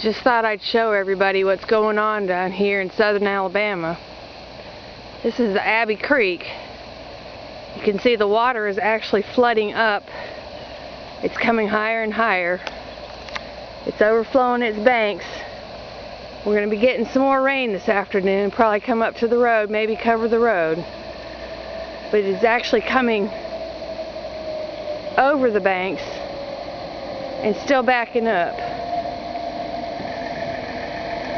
Just thought I'd show everybody what's going on down here in southern Alabama. This is the Abbie Creek. You can see the water is actually flooding up. It's coming higher and higher. It's overflowing its banks. We're going to be getting some more rain this afternoon, probably come up to the road, maybe cover the road. But it's actually coming over the banks and still backing up.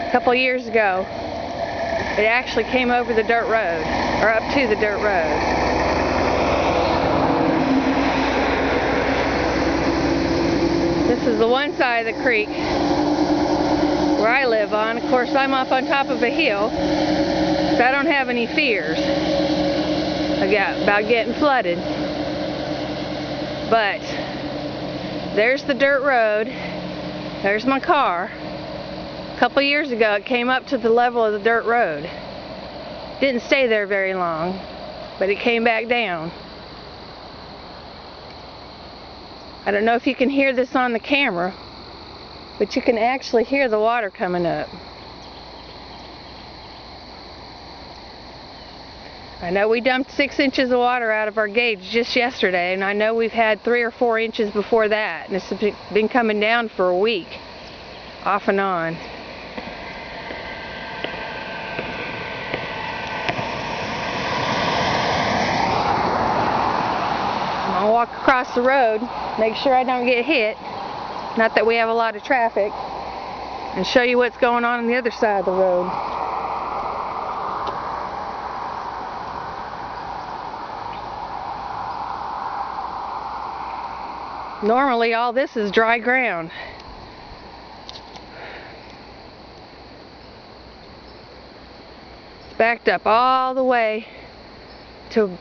A couple years ago, it actually came over the dirt road, or up to the dirt road. This is the one side of the creek where I live on. Of course, I'm up on top of a hill, so I don't have any fears about getting flooded. But there's the dirt road. There's my car. A couple years ago, it came up to the level of the dirt road. Didn't stay there very long, but it came back down. I don't know if you can hear this on the camera, but you can actually hear the water coming up. I know we dumped 6 inches of water out of our gauge just yesterday, and I know we've had 3 or 4 inches before that, and it's been coming down for a week, off and on. I'll walk across the road, make sure I don't get hit, not that we have a lot of traffic, and show you what's going on the other side of the road. Normally all this is dry ground. It's backed up all the way to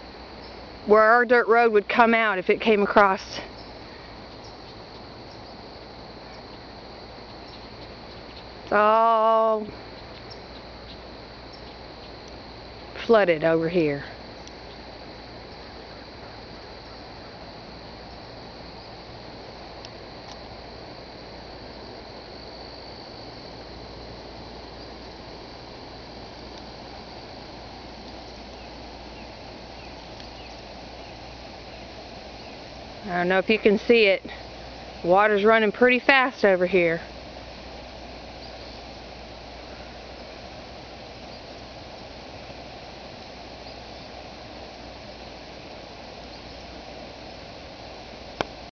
where our dirt road would come out if it came across. It's all flooded over here. I don't know if you can see it. Water's running pretty fast over here.